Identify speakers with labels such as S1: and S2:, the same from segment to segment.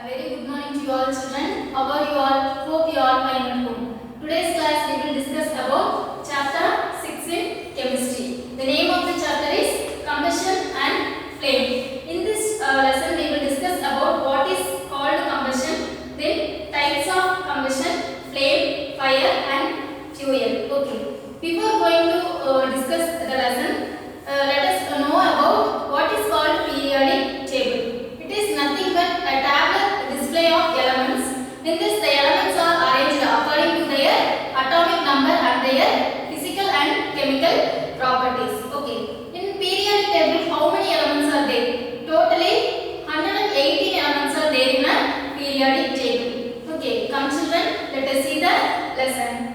S1: A very good morning to you all children. How are you all? Hope you all fine at home. Today's class we will discuss about chapter 6 in chemistry. The name of the chapter is combustion and flame. In this lesson we will discuss about what is called combustion, then types of combustion, flame, fire and fuel. Okay. Before going to discuss the lesson, let us know about what is called periodic table. It is nothing but a tablet display of elements. In this, the elements are arranged according to their atomic number and their physical and chemical properties. Okay. In periodic table, how many elements are there? Totally 118 elements are there in a periodic table. Okay. Come children, let us see the lesson.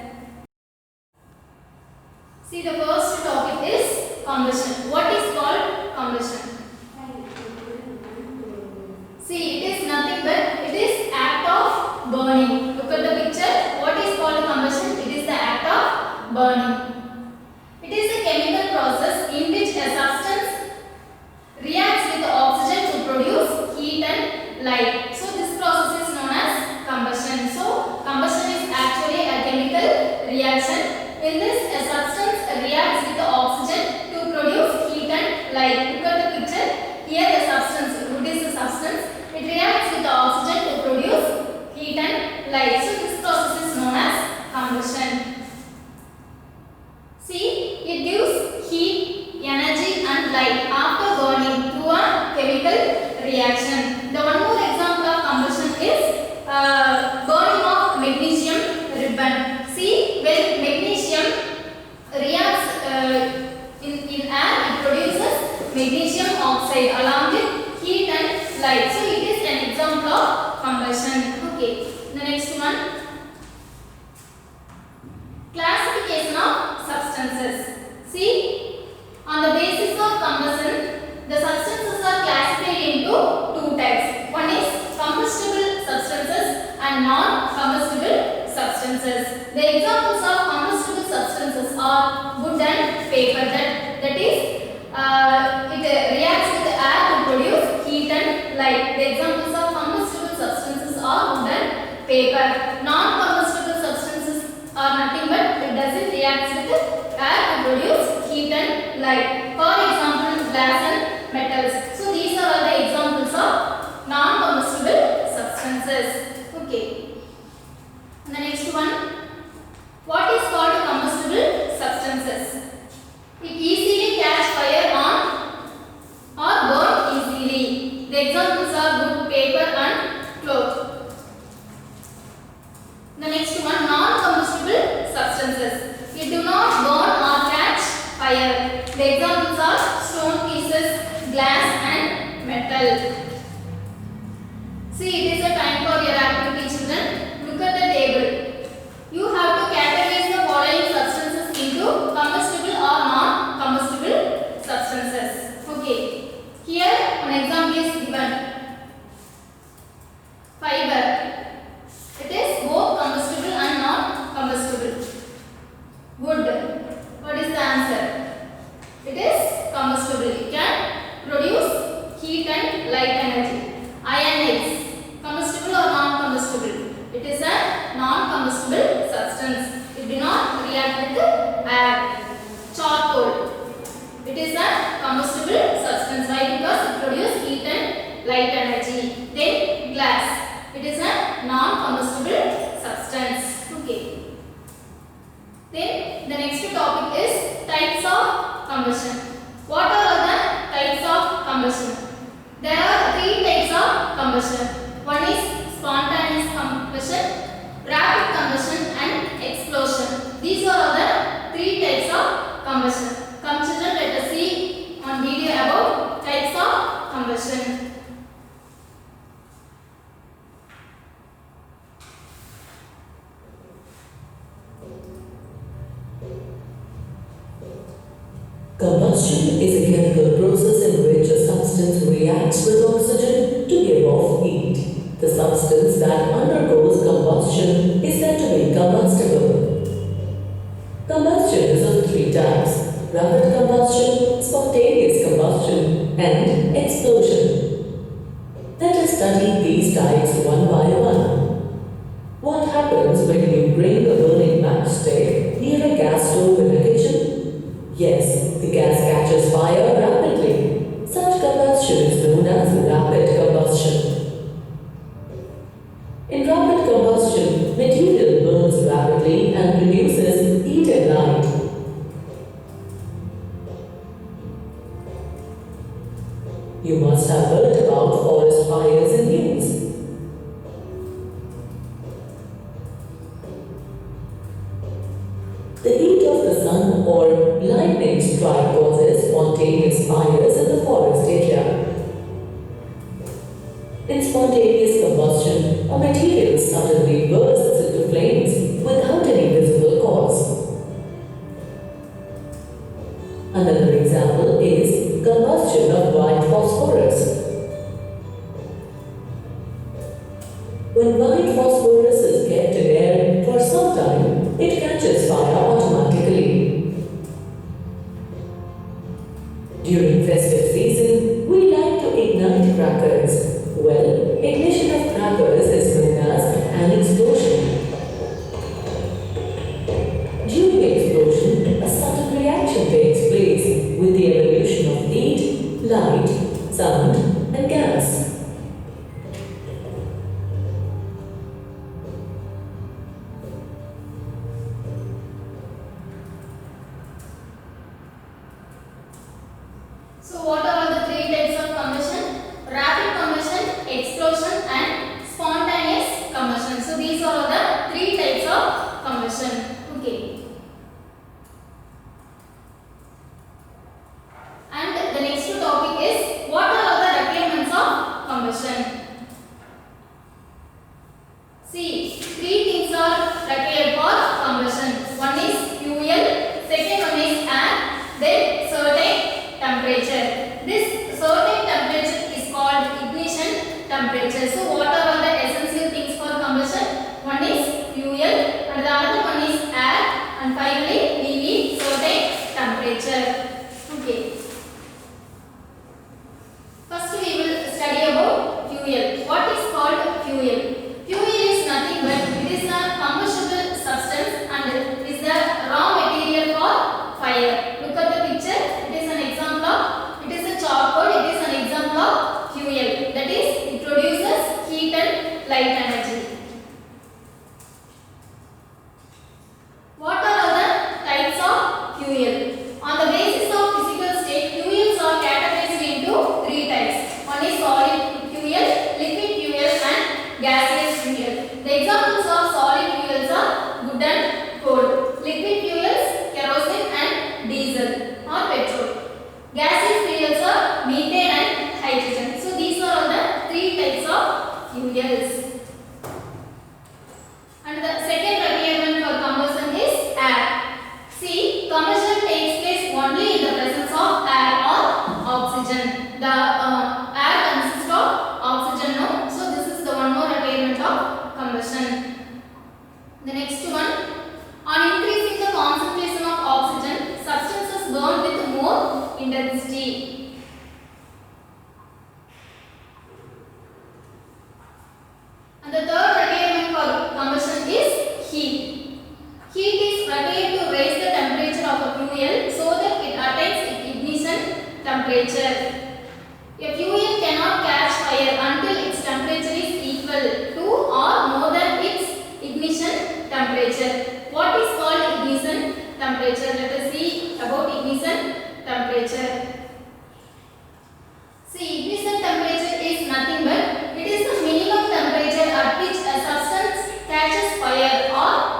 S1: See, the first topic is combustion. What is called combustion? See, it is nothing but it is act of burning. Look at the picture. What is called combustion? It is the act of burning. It is a chemical process in which a substance reacts with oxygen to produce heat and light. So, this process is known as combustion. So, combustion is actually a chemical reaction. In this, a substance reacts with the oxygen to produce heat and light. Look at the picture. Here the substance, what is the substance? It reacts with the oxygen to produce heat and light. So, this process is known as combustion. See, it gives heat, energy and light after burning through a chemical reaction. The one more example of combustion is burning of magnesium ribbon. See, when magnesium reacts in air, it produces magnesium oxide along with heat and light. So, it is an example of combustion. Okay. The next one. Classification of substances. See, on the basis of combustion, the substances are classified into two types. One is combustible substances and non-combustible substances. The examples of combustible substances are wood and paper. That is, it reacts with the air to produce heat and light. The examples of combustible substances are wood and paper. Non-combustible substances are nothing but it doesn't react with the air to produce heat and light. For example, glass and metals. So these are all the examples of non-combustible substances. Okay. The next one. What is called combustible substances? It easily catch fire on or burn easily. The examples are wood, paper and cloth. The next one, non-combustible substances. It do not burn or catch fire. The examples are stone pieces, glass and metal. See, it is a time for your activity, children. Look at the table. You have to categorize the following substances into combustible or non-combustible substances. Okay. Here, an example is given. Fiber. It is both combustible and non-combustible. Wood. What is the answer? It is combustible. It can produce heat and light energy. Iron is combustible or non-combustible? It is a non-combustible substance. It do not react with air. Charcoal. It is a combustible substance. Why? Because it produces heat and light energy. Then glass. It is a non-combustible substance. Okay. Then the next topic is types of combustion. What are the types of combustion? There are three types of combustion. One is spontaneous combustion, rapid combustion and explosion. These are all the three types of combustion. Come children, let us see on video about types of combustion.
S2: Combustion is a chemical process in which a substance reacts with oxygen to give off heat. The substance that undergoes combustion is said to be combustible. Combustion is of three types: rapid combustion, spontaneous combustion, and explosion. Let us us study these types one by one. What happens when you bring a burning matchstick near a gas stove in a kitchen? Yes, the gas catches fire rapidly. Such combustion is known as rapid combustion. In rapid combustion, material burns rapidly and produces heat and light. You must have heard about forest fires in news. The heat of the sun or lightning strike causes spontaneous fires in the forest area. In spontaneous combustion, a material suddenly bursts into flames without any visible cause. Another example is combustion of white phosphorus. When white phosphorus is kept in air for some time, it catches fire automatically. During festive season, we like to ignite crackers. Well, ignition of crackers is known as an explosion. During explosion, a sudden reaction takes place with the evolution of heat, light, sound, and gas.
S1: So what are all the three types of combustion? Rapid combustion, explosion and spontaneous combustion. So these are all the three types of combustion. Okay. And the next topic is what are all the requirements of combustion? See, three things are required for combustion. One is fuel, second one is air, then certain temperature. This certain temperature is called ignition temperature. So what are all the essential things for combustion? One is fuel and the other one is air, and finally we need certain temperature. Okay. First we will study about fuel. What is called fuel? Fuel is nothing but it is a combustible substance and it is the raw material for fire. Look at the picture. It is an example of, it is a charcoal, it is an example of fuel. That is, it produces heat and light energy. What are all the types of fuel? On the basis of physical state, fuels are categorized into three types. One is solid fuel, liquid fuel and gaseous fuel. The examples of solid fuels are wood and coal. Liquid fuels, kerosene and diesel or petrol. Gaseous fuels are methane and hydrogen. So these are all the three types of fuels. And the second requirement for combustion is air. See, combustion takes place only in the presence of air or oxygen. The air consists of oxygen, no? So this is the one more requirement of combustion. The next one, on increasing the concentration of oxygen, substances burn with more intensity. And the third requirement for combustion is heat. Heat is required to raise the temperature of a fuel so that it attains its ignition temperature. A fuel cannot catch fire until its temperature is equal to or more than its ignition temperature. What is called ignition temperature? Let us see about ignition temperature. See, ignition temperature is nothing but it is the minimum temperature at which a substance catches fire or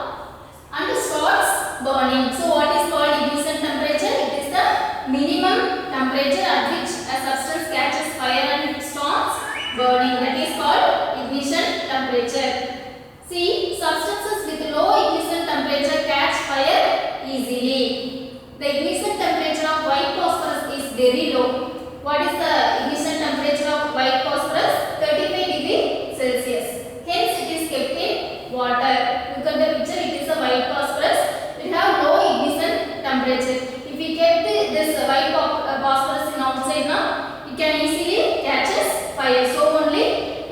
S1: and starts burning. So what is called ignition temperature? It is the minimum temperature at which a substance catches fire and starts burning. That is called ignition temperature. See, substances with low ignition temperature catch fire easily. The ignition temperature of white phosphorus is very low. What is the ignition temperature of white phosphorus? 35°C. Hence it is kept in water. Look at the picture, it is a white phosphorus. It have low ignition temperature. If we kept this white phosphorus in outside now, it can easily catches fire. So only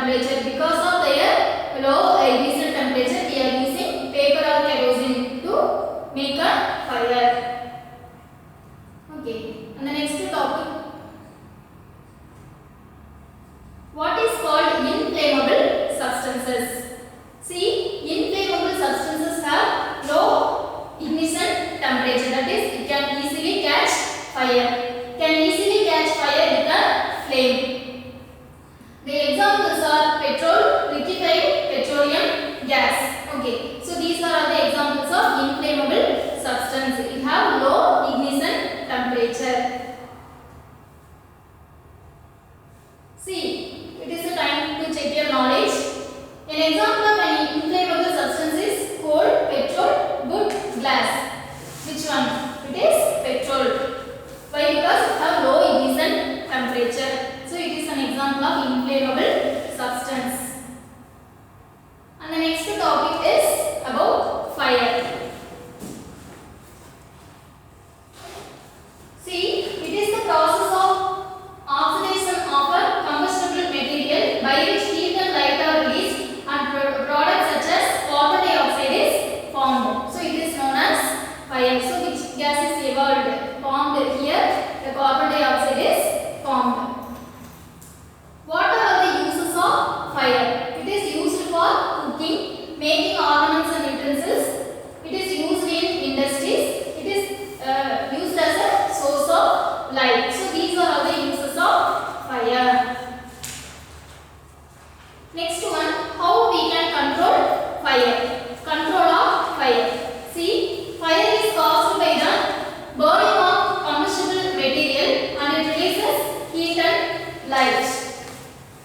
S1: temperature. Because of their low ignition temperature, we are using paper or kerosene to make a fire. Okay, and the next topic. What is called inflammable substances? See, inflammable substances have low ignition temperature. That is, it can easily catch fire. Can easily catch fire with a flame. The examples are petrol, liquefied petroleum gas. Okay, so these are all the examples of inflammable substance. It have low ignition temperature. See, it is a time to check your knowledge. An example of an inflammable substance is coal, petrol, wood, glass. Which one? It is petrol. Why? Because it have low ignition temperature. So it is an example of inflammable substance. And the next topic is about fire. See, it is the process of oxidation of a combustible material by which heat and light are released and products such as carbon dioxide is formed. So it is known as fire. So which gas is evolved? Formed here, the carbon dioxide is formed. What are the uses of fire? It is used for cooking, making ornaments and utensils. It is used in industries. It is used as a source of light. So these are all the uses of fire. Next one, how we can control fire? Control of fire. See, fire is caused by the burning of combustible material and it releases heat and light.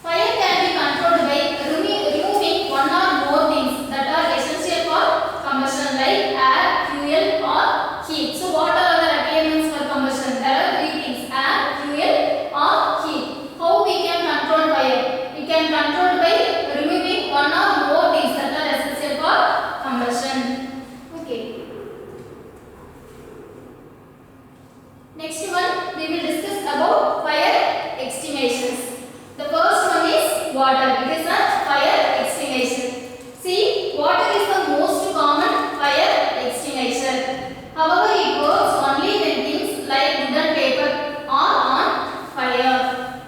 S1: Fire can be controlled by removing one or more things that are essential for combustion like air, fuel or heat. So what are the requirements for combustion? There are three things: air, fuel or heat. How we can control fire? We can control by removing one or more things that are essential for combustion. Okay. Next one, we will discuss about fire extinguishers. The first one is water. It is a fire extinguisher. See, water is the most common fire extinguisher. However, it works only when things like wood and paper are on fire.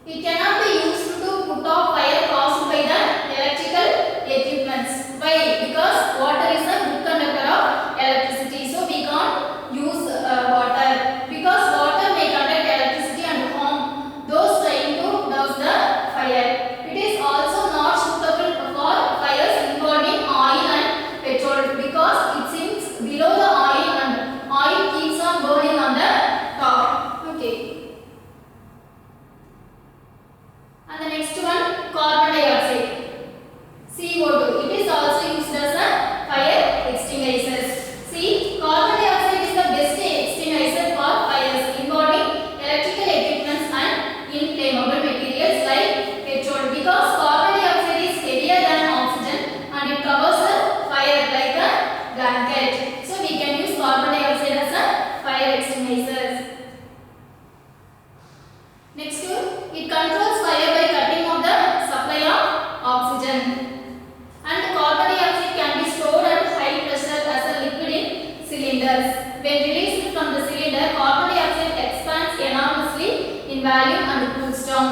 S1: It cannot be used to put out fire caused by the electrical equipments. Why? Because water is a good conductor of electricity. So we can't use water. Because water may conduct electricity and harm those trying to douse the fire. It is also not suitable for fires involving oil and petrol because it sinks below the oil and oil keeps on burning on the top. Okay. And the next one, carbon dioxide. CO2. It is also used as a fire extinguisher. See, carbon dioxide is the best extinguisher for fires involving electrical equipments and inflammable materials like petrol because carbon dioxide is heavier than oxygen and it covers a fire like a blanket. So we can use carbon dioxide as a fire extinguisher. Next one, it controls fire by cutting off the supply of oxygen. And carbon dioxide can be stored at high pressure as a liquid in cylinders. When released from the cylinder, carbon dioxide expands enormously in volume and cools down.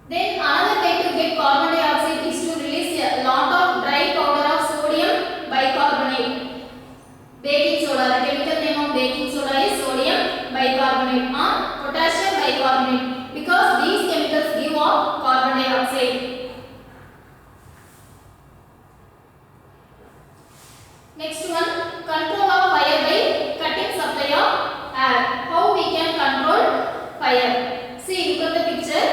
S1: Then another way to get carbon dioxide is to release a lot of dry powder of sodium bicarbonate. Baking soda. The chemical name of baking soda is sodium bicarbonate or potassium bicarbonate because these chemicals give off carbon dioxide. Next one, control of fire by cutting supply of air. How we can control fire? See, look at the picture.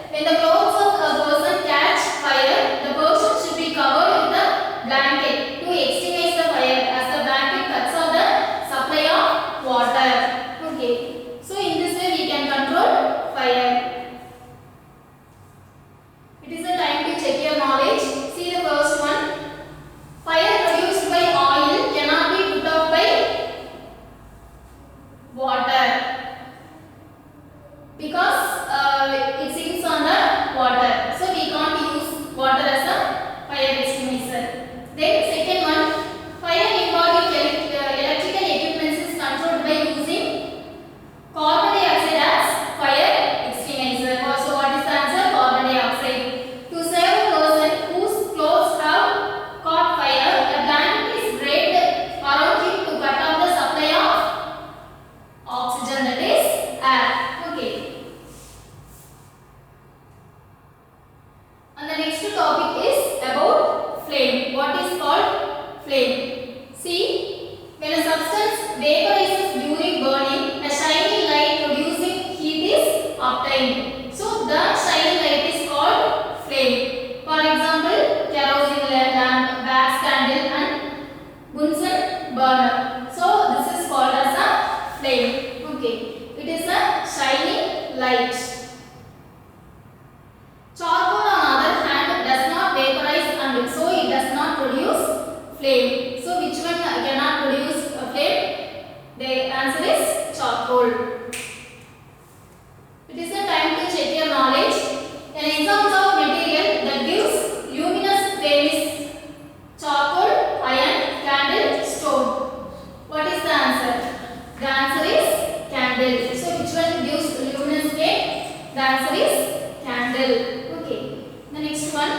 S1: When the clothes of a person catch fire, the person should be covered with a blanket to extinguish the fire as the blanket cuts off the supply of water. Okay. So in this way we can control fire. It is a time to check your knowledge. See the first one. Fire produced by oil cannot be put out by water because light. Charcoal on the other hand does not vaporize and so it does not produce flame. So which one cannot produce a flame? The answer is charcoal. It is the time to check your knowledge. An example of material that gives luminous flame is charcoal, iron, candle, stone. What is the answer? The answer is candle. So which one gives luminous flame? The answer is candle. Okay. The next one.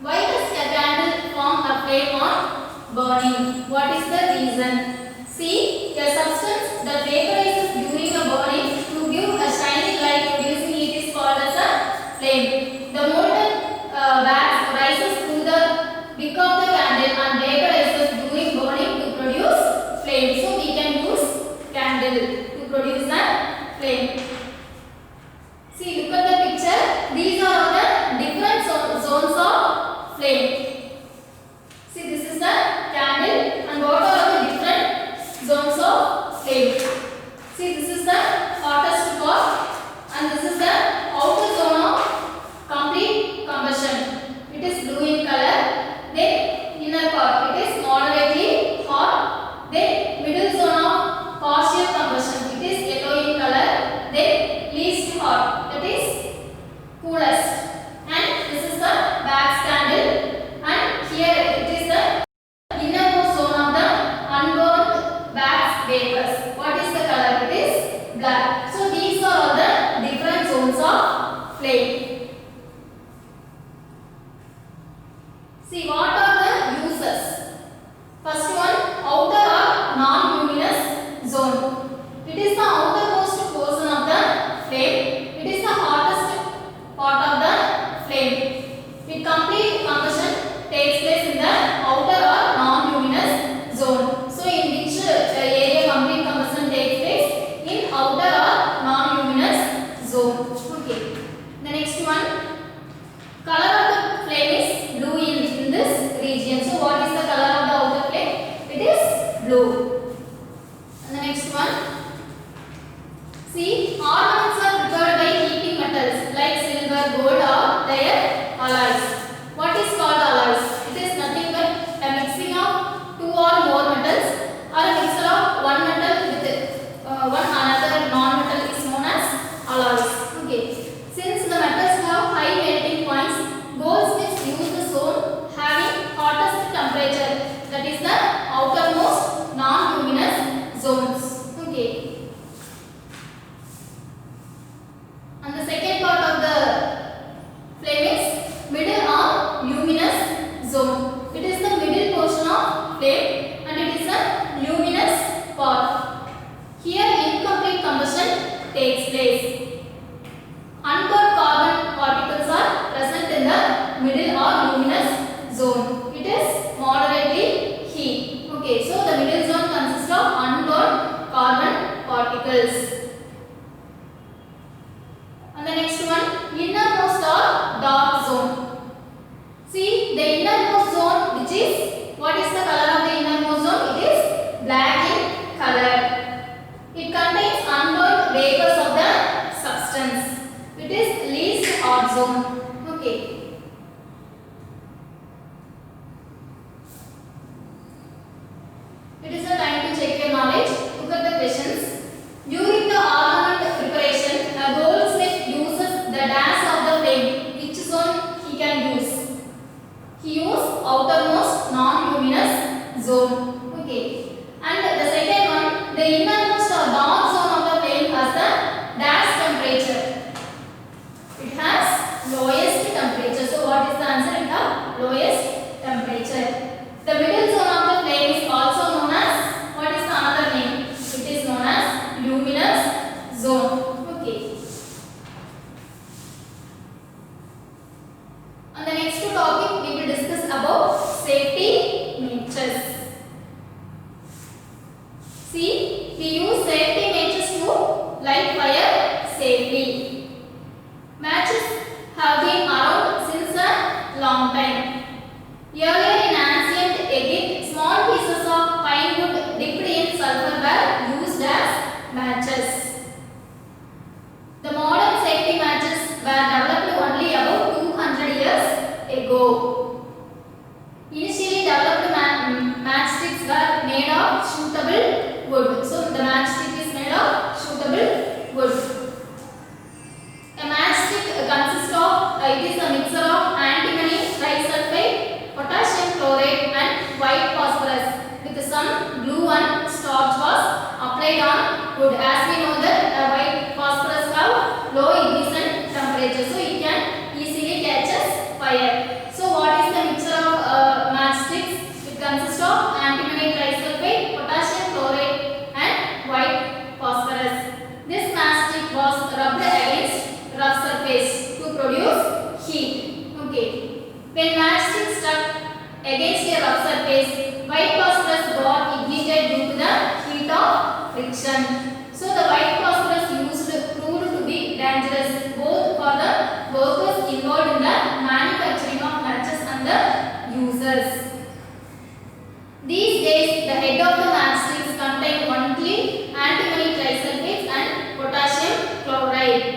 S1: Why does a candle form a flame on burning? What is the reason? See, a substance that vaporizes during a burning to give a shining light producing it is called as a flame. The molten wax rises through the wick of the candle and vaporizes during burning to produce flame. So we can use candle to produce a flame. See, look at the picture. These are all the different zones of flame. See, this is the candle and what are the different zones of flame. See, this is the hottest part and this is the outer zone of complete combustion. It is blue in color. Then inner part, it is moderately hot. Then middle zone of partial combustion, it is yellow in color. Then least hot, that is coolest. And this is the wax candle and here it is the innermost zone of the unburned wax vapors. What is the color? It is black. So these are all the different zones of flame. See, what are the uses? First one, outer or non-luminous zone. It is the outermost portion of the flame. It is the hottest part of the flame. With complete combustion takes place in the outer or non-luminous zone. So in which area complete combustion takes place? In outer or non-luminous zone. Okay. The next one, color of the flame is blue in this region. So what is the color of the outer flame? It is blue. And the next one, see, ornaments are prepared by heating metals like silver, gold or their alloys. What is called alloys? It is nothing but a mixing of two or more metals or a mixture of one metal with one another non-metal is known as alloys. Okay. Since the metals have high melting points, goldsmiths use the zone having hottest temperature, that is the outermost non-luminous zones. Okay. And the second part of the flame is middle or luminous zone. It is the middle portion of flame and it is a luminous part. Here incomplete combustion takes place. Unburned carbon particles are present in the middle or luminous zone. It is moderately heat. Okay, so the middle zone consists of unburned carbon particles. And the next one, innermost or dark zone. See, the innermost zone, which is, what is the color of the innermost zone? It is black in color. It contains unburned vapors of the substance. It is least hot zone. Okay. It is the time to check your knowledge. Look at the questions. During the ornament preparation, a goldsmith uses the dash of the flame. Which zone he can use? He uses outermost non-luminous zone. Okay. And the second one, the innermost or dark zone of the flame has the dash temperature. It has lowest temperature. So what is the answer? It has lowest temperature. The middle zone of the flame is also known as, what is the another name? It is known as luminous zone. Okay. On the next topic, we will discuss about safety matches. See, we use safety matches to light fire safely. Matches have been around since a long time. Earlier in ancient Egypt, small pieces of pine wood dipped in sulfur were used as matches. against a rough surface, white phosphorus got ignited due to the heat of friction. So the white phosphorus used proved to be dangerous both for the workers involved in the manufacturing of matches and the users. These days, the head of the matchsticks contain only antimony trisulfate and potassium chloride.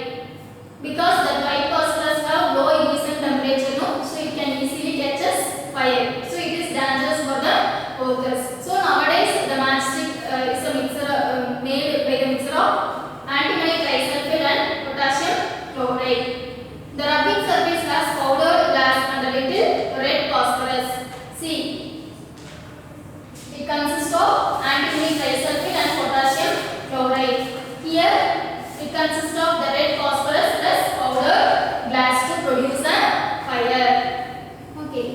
S1: Because the white phosphorus have low ignition temperature, no? So it can easily catches fire. So it is dangerous for the workers. So nowadays, the matchstick is a mixture made by the mixture of antimony trisulfate and potassium chloride. The rubbing surface has powdered glass and a little red phosphorus. See, it consists of antimony trisulfate and potassium chloride. Here, it consists of the red phosphorus plus powdered glass to produce a fire. Okay.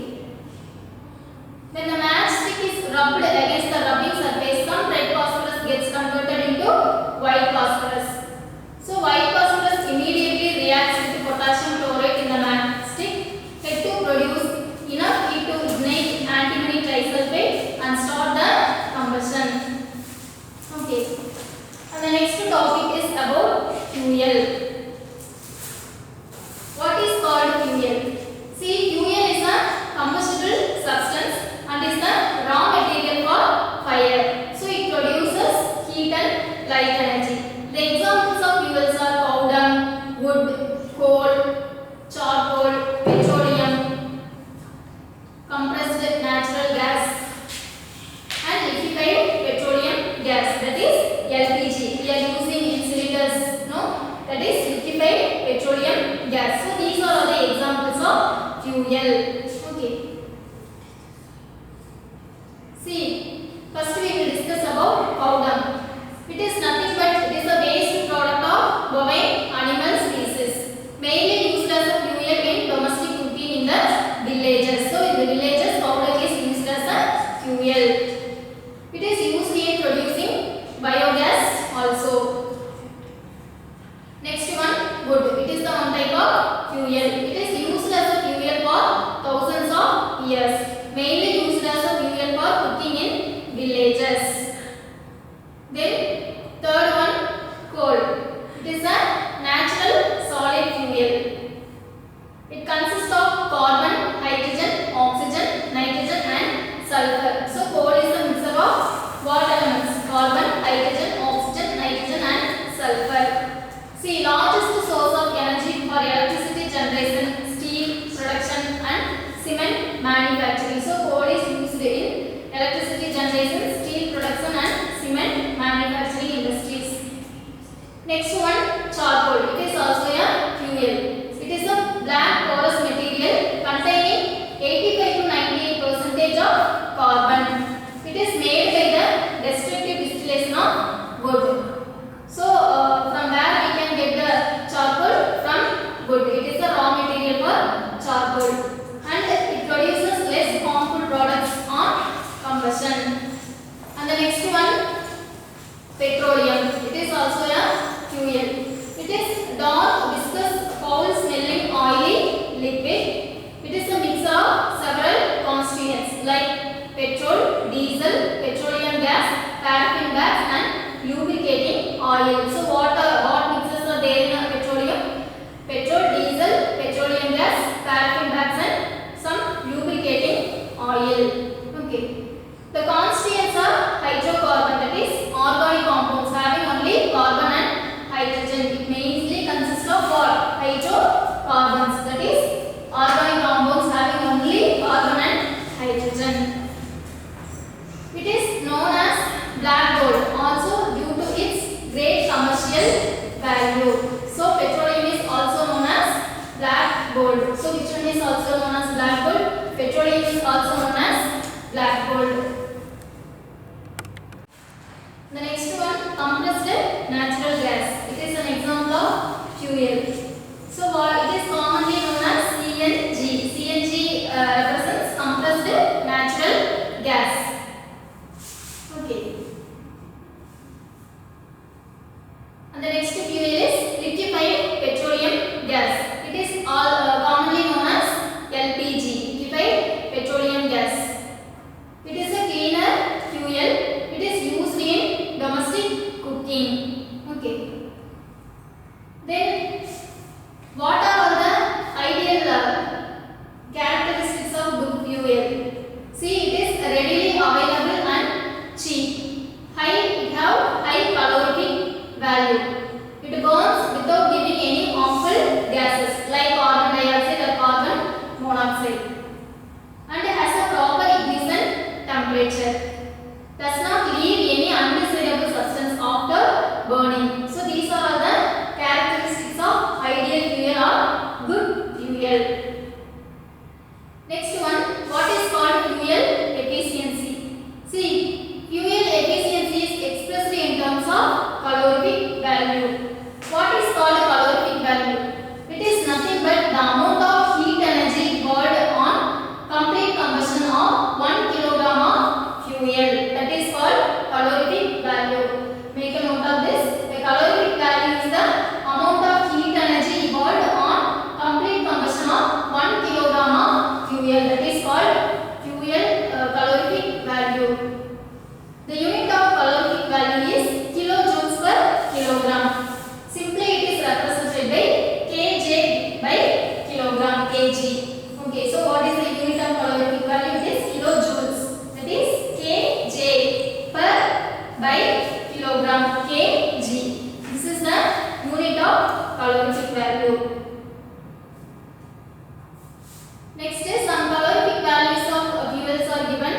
S1: When the matchstick is rubbed against the rubbing surface, some red phosphorus gets converted into white phosphorus. So white phosphorus immediately reacts with potassium chloride in the matchstick head to produce enough heat to ignite antimony trisulfate and start the combustion. Okay. And the next topic is about fuel. What is called fuel? See, fuel is a combustible substance and is the raw material for fire. So it produces heat and light energy. The examples of fuels are cow dung, wood, coal, charcoal, petroleum, compressed natural gas, and liquefied petroleum gas, that is LPG. We are using in cylinders, no? That is liquefied petroleum gas. So these are all the examples of fuel. Okay. See, first we will discuss about cow dung. It is nothing but it is a waste product of bovine animal species, mainly used as a fuel in domestic cooking in the villages. So in the villages, cow dung is used as a fuel. It is used in producing biogas also. Next one, wood. It is the one type of fuel. It is used as a fuel for thousands of years, mainly used as a fuel for cooking in villages. Then third one, coal. It is a natural solid fuel. It consists of carbon, hydrogen, oxygen, nitrogen and sulfur. So coal is a mixture of what elements? Carbon, hydrogen, oxygen, nitrogen and sulfur. See, largest source of energy for electricity generation, steel production and cement manufacturing. So coal is used in electricity generation, steel production and cement manufacturing industries. Next one, charcoal. It is also a fuel. It is a black porous material containing 85 to 98% of carbon. It is made by the destructive distillation of wood. So from where we can get the charcoal? From wood. It is the raw material for charcoal and it produces less harmful products on combustion. And the next one, petroleum. It is also a fuel. It is dark, viscous, foul-smelling, oily liquid. It is a mixture of several constituents like petrol, diesel, petroleum gas, paraffin gas, and lubricating oil. So what mixes are there in a petroleum? Petrol, diesel, petroleum gas, paraffin gas, and some lubricating oil. Okay. The constituents are hydrocarbon, that is organic compounds having only carbon and hydrogen. It mainly consists of what? Hydrocarbons, that is organic compounds having only carbon and hydrogen. It is known as black gold also due to its great commercial value. So petroleum is also known as black gold. So which one is also known as black gold? Petroleum is also known as black gold. The next one, compressed natural gas. It is an example of fuel. So it is commonly known as CNG. CNG represents compressed natural gas. Okay. And the next fuel is liquefied petroleum gas. It is all commonly known as LPG, liquefied petroleum gas. It burns without giving any harmful gases like carbon dioxide or carbon monoxide, and has a proper ignition temperature. Does not leave any undesirable substance after burning. So these are all the characteristics of ideal fuel or good fuel. Next one, what is called fuel efficiency? See, fuel efficiency is expressed in terms of calorific value. What is called calorific value? It is nothing but the amount of heat energy burned on complete combustion of 1 kilogram of fuel. That is called calorific value. Make a note of this. The calorific value is the amount of heat energy burned on complete combustion of 1 kilogram of fuel. That is called fuel calorific value. The unit of calorific value is kilojoules per kilogram. Simply it is represented by kJ by kilogram, kg. Okay, so what is the unit of calorific value? It is kilojoules. That is kJ per by kilogram, kg. This is the unit of calorific value. Next is some calorific values of fuels are given.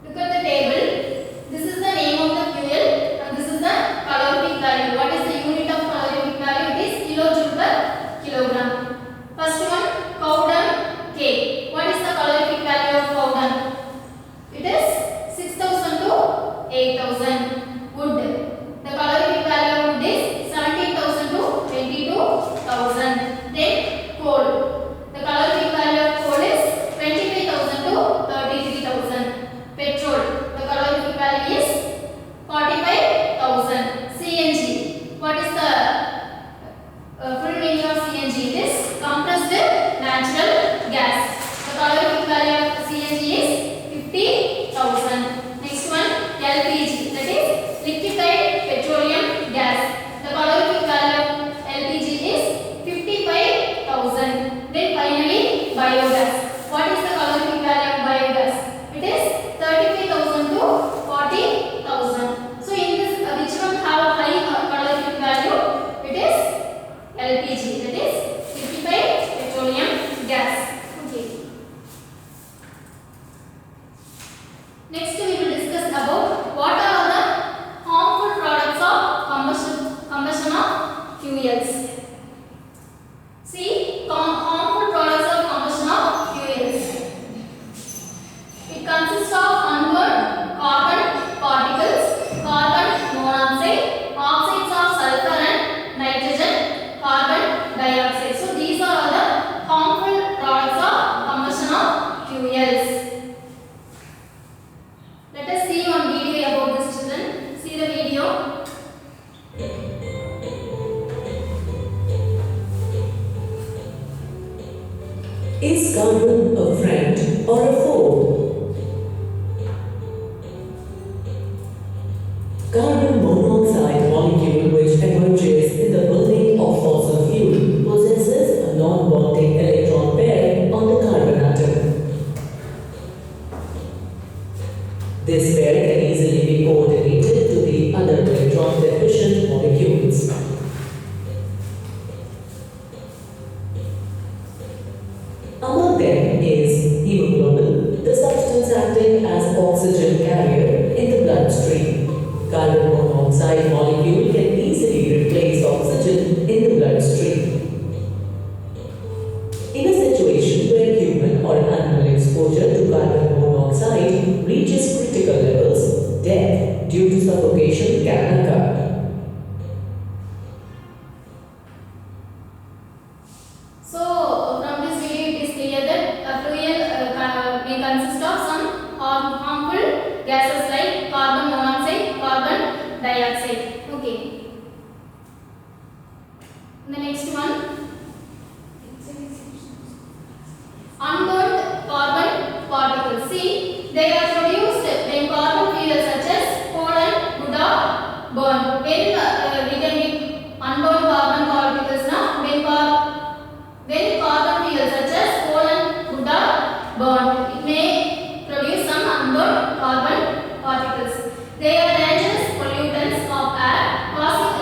S1: Look at the table. This is the name of the fuel and this is the calorific value. What is the unit of calorific value? It is kilojoule per kilogram. First one, cow dung K. What is the calorific value of cow dung? It is 6000 to 8000. Wood. The calorific value of wood is 17,000 to 22,000. Then coal. The calorific value of coal is 25,000 to 33,000. Petrol. The calorific value is 45,000. CNG. What is the full meaning of CNG? It is compressed natural gas. The calorific value of CNG is 50,000. Next one, LPG. That is liquefied petroleum gas. The calorific value of LPG is 55,000. Then finally, biogas. What is the calorific value of biogas? It is 35,000 to 40,000. So in this, which one have a high calorific value? It is LPG. That is liquefied petroleum gas. Okay. Next we will discuss about what are the harmful products of combustion of fuels. See, harmful products of combustion of fuels. It consists of unburned carbon particles, carbon monoxide, oxides of sulfur and nitrogen, carbon dioxide. So these are all the harmful products of combustion of fuels. Let us see one video about this, children. See the video.
S2: Is carbon a friend or a foe? Carbon monoxide molecule, which emerges in the burning of fossil fuel, possesses a non-bonding electron pair on the carbon atom. This pair can easily be coordinated to the other electron deficient molecules. Among them is hemoglobin, the substance acting as oxygen carrier in the bloodstream. Carbon monoxide molecule can easily replace oxygen in the bloodstream. In a situation where human or animal exposure to carbon monoxide reaches critical levels, death due to suffocation can occur.
S1: So from this video it is clear that a fuel may consist of some harmful gases like carbon monoxide, carbon dioxide. Okay. The next one, unburned carbon particles. See, they are produced when carbon fuels such as coal and wood are burned. When we can make unburned carbon particles now, when carbon fuels such as coal and wood are burned, it may produce some unburned carbon particles. They are dangerous pollutants of air, causing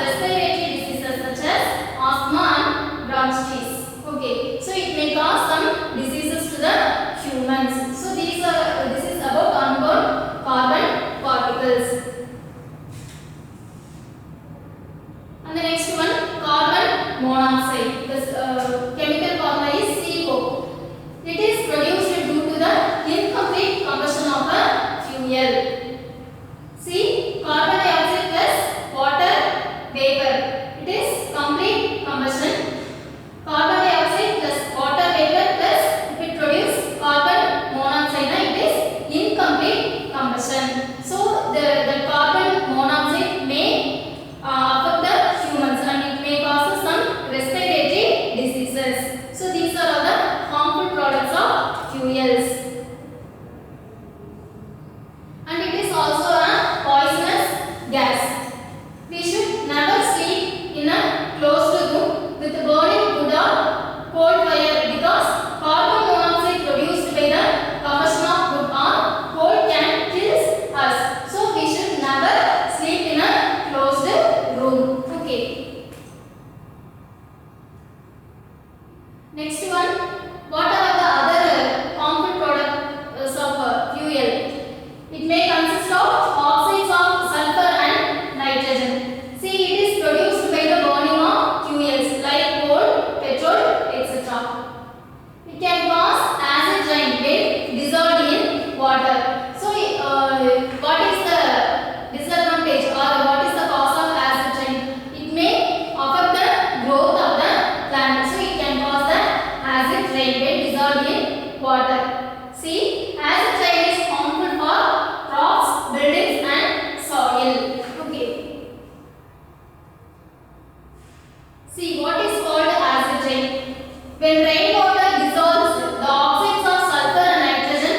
S1: See, what is called acid rain? When rainwater dissolves the oxides of sulfur and nitrogen,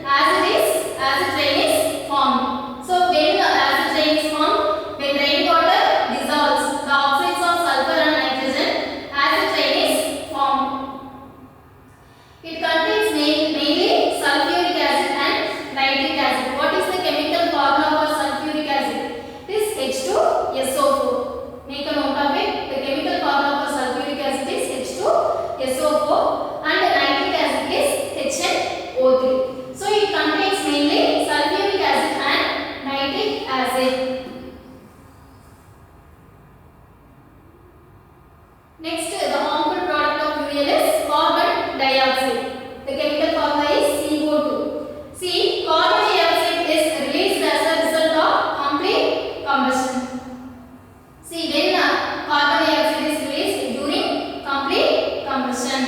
S1: acid rain is formed. So, when acid rain is formed, when rainwater dissolves the oxides of sulfur and nitrogen, acid rain is formed. It contains mainly sulfuric acid and nitric acid. What is the chemical formula for sulfuric acid? It is H2SO4. Make a note of it. The chemical formula for sulfuric acid is H2SO4 and nitric acid is HNO3. So it contains mainly sulfuric acid and nitric acid. Next, the harmful product of fuel is carbon dioxide. The chemical formula is CO2. See, carbon dioxide is released as a result of complete combustion. See, when carbon dioxide is released during complete combustion.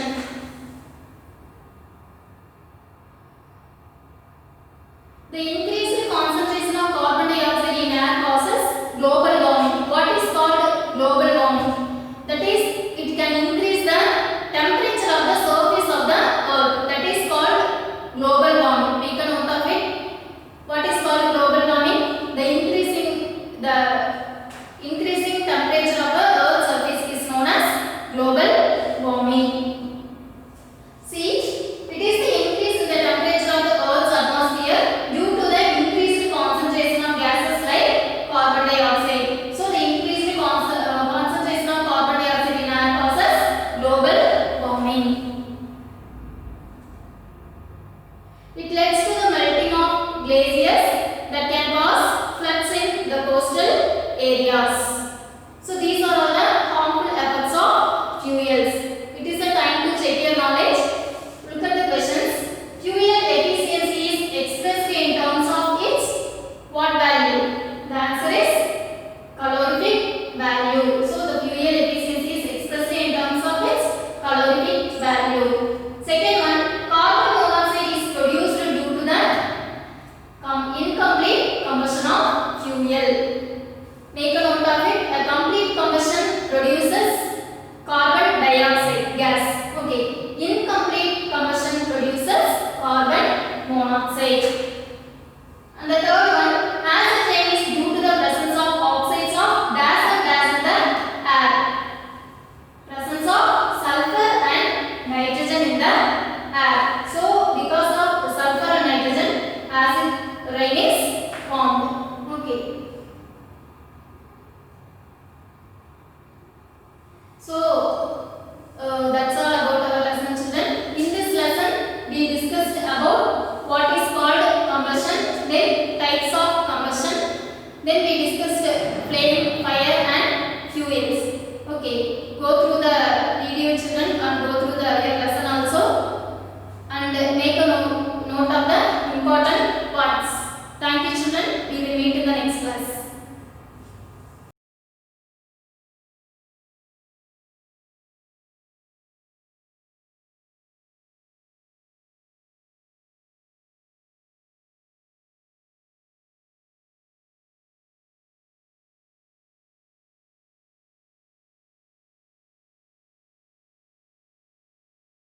S1: The increased concentration of carbon dioxide in air causes global warming. What is called global warming? That is, it can increase the temperature of the surface of the earth. That is called global warming. Make a note of it. What is called global warming? The increasing temperature of the earth's surface is known as global warming. See, it is the increase in the temperature of the earth's atmosphere due to the increased concentration of gases like carbon dioxide. So the increased concentration of carbon dioxide in air causes global warming. It leads to the melting of glaciers that can cause floods in the coastal areas. So these are all the harmful effects of fuels. It is a time to check your knowledge. Look at the questions. Fuel efficiency is expressed in terms of its what value? The answer is calorific value. So the fuel efficiency is expressed in terms of its calorific value. Second one, carbon monoxide is produced due to the incomplete combustion of fuel. Make a note of it. A complete combustion produces carbon dioxide gas. Okay. Incomplete combustion produces carbon monoxide. And the third one, acid rain is due to the presence of oxides of gas in the air. Presence of sulfur and nitrogen in the air. So because of sulfur and nitrogen, acid rain is formed. Okay. So that's